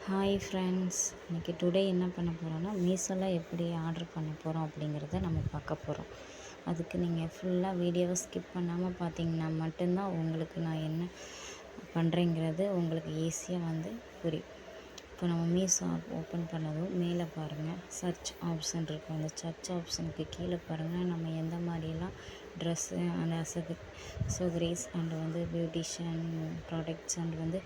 Hi friends, இன்றைக்கி today என்ன பண்ண போகிறோன்னா மீஷோவில் எப்படி ஆர்டர் பண்ண போகிறோம் அப்படிங்கிறத நம்ம பார்க்க போகிறோம். அதுக்கு நீங்கள் ஃபுல்லாக வீடியோவை ஸ்கிப் பண்ணாமல் பார்த்தீங்கன்னா மட்டும்தான் உங்களுக்கு நான் என்ன பண்ணுறேங்கிறது உங்களுக்கு ஈஸியாக புரியும். இப்போ நம்ம மீஷோ ஆப் ஓப்பன் பண்ணதும் மேலே பாருங்கள் சர்ச் ஆப்ஷன் இருக்கும். அந்த சர்ச் ஆப்ஷனுக்கு கீழே பாருங்கள் நம்ம எந்த மாதிரியெல்லாம் ட்ரெஸ்ஸு அந்த accessories and beautician products and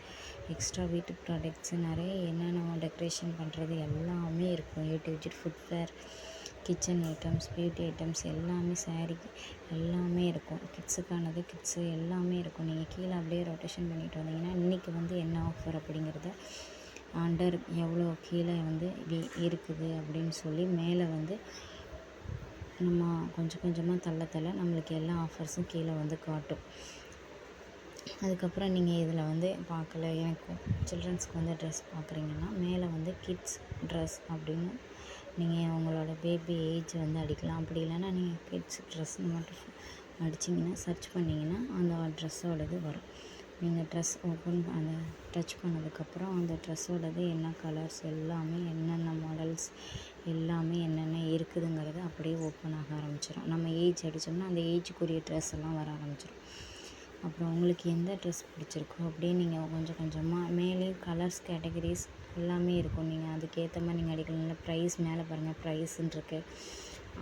extra வீட்டு ப்ராடக்ட்ஸு நிறைய என்னென்ன டெக்கரேஷன் பண்ணுறது எல்லாமே இருக்கும். A to Z footwear, kitchen items, beauty items எல்லாமே, சாரீ எல்லாமே இருக்கும். கிட்ஸுக்கானது கிட்ஸு எல்லாமே இருக்கும். நீங்கள் கீழே அப்படியே ரொட்டேஷன் பண்ணிட்டு வந்தீங்கன்னா இன்றைக்கி என்ன ஆஃபர் அப்படிங்கிறத அண்டர் எவ்வளோ கீழே இருக்குது அப்படின்னு சொல்லி மேலே நம்ம கொஞ்சம் கொஞ்சமாக தள்ள நம்மளுக்கு எல்லா ஆஃபர்ஸும் கீழே காட்டும். அதுக்கப்புறம் நீங்கள் இதில் பார்க்கல எனக்கு சில்ட்ரன்ஸ்க்கு ட்ரெஸ் பார்க்குறீங்கன்னா மேலே கிட்ஸ் ட்ரெஸ் அப்படின்னு நீங்கள் உங்களோட பேபி ஏஜ் அடிக்கலாம். அப்படி இல்லைன்னா நீங்கள் கிட்ஸ் ட்ரெஸ்ன்னு மட்டும் அடிச்சிங்கன்னா சர்ச் பண்ணிங்கன்னா அந்த ட்ரெஸ்ஸோடது வரும். நீங்கள் ட்ரெஸ் அந்த டச் பண்ணதுக்கப்புறம் அந்த ட்ரெஸ்ஸோடது என்ன கலர்ஸ் எல்லாமே என்னென்ன மாடல்ஸ் எல்லாமே என்னென்ன இருக்குதுங்கிறது அப்படியே ஓப்பன் ஆக ஆரம்பிச்சிடும். நம்ம ஏஜ் அடித்தோம்னா அந்த ஏஜுக்குரிய ட்ரெஸ் எல்லாம் வர ஆரம்பிச்சிடும். அப்புறம் உங்களுக்கு எந்த ட்ரெஸ் பிடிச்சிருக்கோ அப்படியே நீங்கள் கொஞ்சம் கொஞ்சமாக மேலேயும் கலர்ஸ் கேட்டகரிஸ் எல்லாமே இருக்கும். நீங்கள் அதுக்கேற்ற மாதிரி நீங்கள் அடிக்கலாம். ப்ரைஸ் மேலே பாருங்கள் ப்ரைஸ்ன்னு இருக்குது.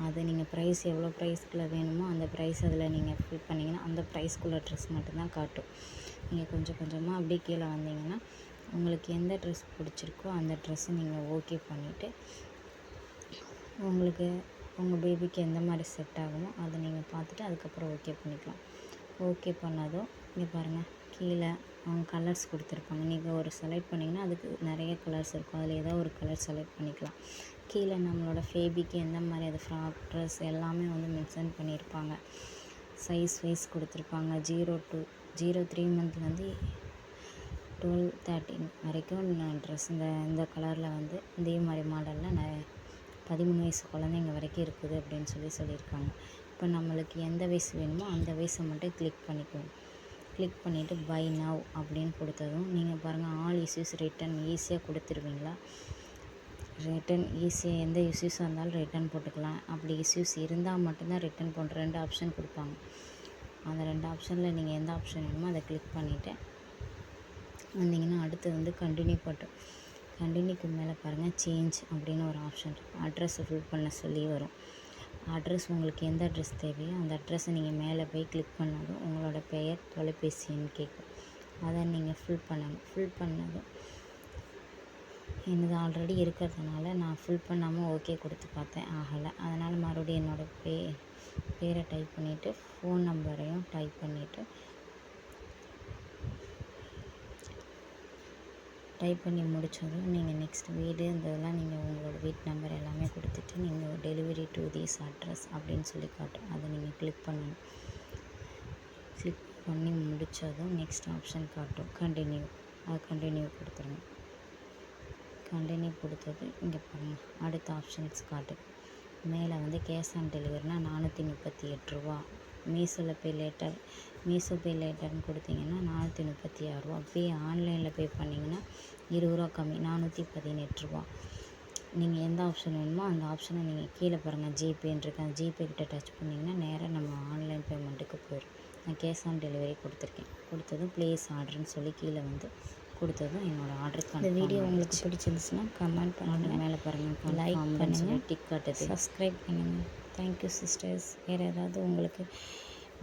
அது நீங்கள் ப்ரைஸ் எவ்வளோ ப்ரைஸ்க்குள்ளே வேணுமோ அந்த ப்ரைஸ் அதில் நீங்கள் ஃபில் பண்ணிங்கன்னா அந்த ப்ரைஸ்க்குள்ளே ட்ரெஸ் மட்டும்தான் காட்டும். நீங்கள் கொஞ்சம் கொஞ்சமாக அப்படியே கீழே வந்தீங்கன்னா உங்களுக்கு எந்த ட்ரெஸ் பிடிச்சிருக்கோ அந்த ட்ரெஸ்ஸை நீங்கள் ஓகே பண்ணிவிட்டு உங்களுக்கு உங்கள் பேபிக்கு எந்த மாதிரி செட் ஆகுமோ அதை நீங்கள் பார்த்துட்டு அதுக்கப்புறம் ஓகே பண்ணிக்கலாம். ஓகே பண்ணதும் இங்கே பாருங்கள் கீழே அவங்க கலர்ஸ் கொடுத்துருப்பாங்க. நீங்கள் ஒரு செலக்ட் பண்ணிங்கன்னா அதுக்கு நிறைய கலர்ஸ் இருக்கும். அதில் ஏதோ ஒரு கலர் செலக்ட் பண்ணிக்கலாம். கீழே நம்மளோட பேபிக்கு எந்த மாதிரி அது ஃப்ராக் ட்ரெஸ் எல்லாமே மென்ஷன் பண்ணியிருப்பாங்க. சைஸ் வைஸ் கொடுத்துருப்பாங்க. 0 to 3 மந்த்லேருந்து 12-13 வரைக்கும் ட்ரெஸ் இந்த கலரில் இதே மாதிரி மாடலில் 13 வயசு குழந்தைங்க வரைக்கும் இருக்குது அப்படின்னு சொல்லியிருக்காங்க. இப்போ நம்மளுக்கு எந்த வயசு வேணுமோ அந்த வயசை மட்டும் கிளிக் பண்ணிக்குவோம். கிளிக் பண்ணிவிட்டு பை நவ் அப்படின்னு கொடுத்ததும் நீங்கள் பாருங்கள் ஆல் இஷ்யூஸ் ரிட்டன் ஈஸியாக கொடுத்துருவீங்களா. ரிட்டன் ஈஸியாக எந்த இஷ்யூஸாக இருந்தாலும் ரிட்டன் போட்டுக்கலாம். அப்படி இஷ்யூஸ் இருந்தால் மட்டும்தான் ரிட்டன் போன்ற 2 ஆப்ஷன் கொடுப்பாங்க. அந்த 2 ஆப்ஷனில் நீங்கள் எந்த ஆப்ஷன் வேணுமோ அதை கிளிக் பண்ணிவிட்டு வந்தீங்கன்னா அடுத்து கண்டினியூக்கு மேலே பாருங்கள் சேஞ்ச் அப்படின்னு ஒரு ஆப்ஷன் இருக்கும். அட்ரஸை ஃபில் பண்ண சொல்லி வரும். அட்ரஸ் உங்களுக்கு எந்த அட்ரஸ் தேவையோ அந்த அட்ரஸை நீங்கள் மேலே போய் கிளிக் பண்ணதும் உங்களோட பெயர், தொலைபேசி எண் கேட்கும். அதை நீங்கள் ஃபில் பண்ணணும். ஃபில் பண்ணதும் என்னது ஆல்ரெடி இருக்கிறதுனால நான் ஃபில் பண்ணாமல் ஓகே கொடுத்து பார்த்தேன், ஆகலை. அதனால் மறுபடியும் என்னோடய பேரை டைப் பண்ணிவிட்டு ஃபோன் நம்பரையும் டைப் பண்ணி முடித்ததும் நீங்கள் நெக்ஸ்ட் வீடு இதெல்லாம் நீங்கள் உங்களோட வீட்டு நம்பர் எல்லாமே கொடுத்துட்டு நீங்கள் டெலிவரி டு தீஸ் அட்ரஸ் அப்படின்னு சொல்லி காட்டும். அதை நீங்கள் கிளிக் பண்ணணும். கிளிக் பண்ணி முடித்ததும் நெக்ஸ்ட் ஆப்ஷன் காட்டும் கண்டினியூ. அது கண்டினியூ கொடுத்துருங்க. கண்டினியூ கொடுத்தது இங்கே பாருங்கள் அடுத்த ஆப்ஷன்ஸ் காட்டுது. மேலே கேஷ் ஆன் டெலிவரினா 438 ரூபா. மீஷோ பே லேட்டர்னு கொடுத்தீங்கன்னா 436 ரூபா. ஆன்லைனில் பே பண்ணிங்கன்னா 20 ரூபா கம்மி, 418 ரூபா. நீங்கள் எந்த ஆப்ஷன் வேணுமோ அந்த ஆப்ஷனை நீங்கள் கீழே பாருங்கள் ஜிபேன்னு இருக்கு. அந்த ஜிபே கிட்ட டச் பண்ணிங்கன்னா நேராக நம்ம ஆன்லைன் பேமெண்ட்டுக்கு போயிடும். நான் கேஷ் ஆன் டெலிவரி கொடுத்துருக்கேன். கொடுத்ததும் ப்ளேஸ் ஆர்டர்னு சொல்லி கீழே கொடுத்ததும் என்னோடய ஆர்டருக்கான இந்த வீடியோ உங்களுக்கு பிடிச்சிருந்துச்சுன்னா கமெண்ட் பண்ணுங்கள். மேலே பாருங்கள் லைக் பண்ணுங்கள், டிக் காட்டுது, சப்ஸ்கிரைப் பண்ணுங்கள். Thank you sisters. வேறு ஏதாவது உங்களுக்கு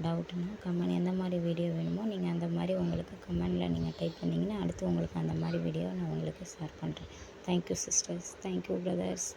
டவுட்னா கமெண்ட் எந்த மாதிரி வீடியோ வேணுமோ நீங்கள் அந்த மாதிரி உங்களுக்கு கமெண்டில் நீங்கள் டைப் பண்ணிங்கன்னா அடுத்து உங்களுக்கு அந்த மாதிரி வீடியோ நான் உங்களுக்கு ஷேர் பண்ணுறேன். Thank you sisters. Thank you brothers.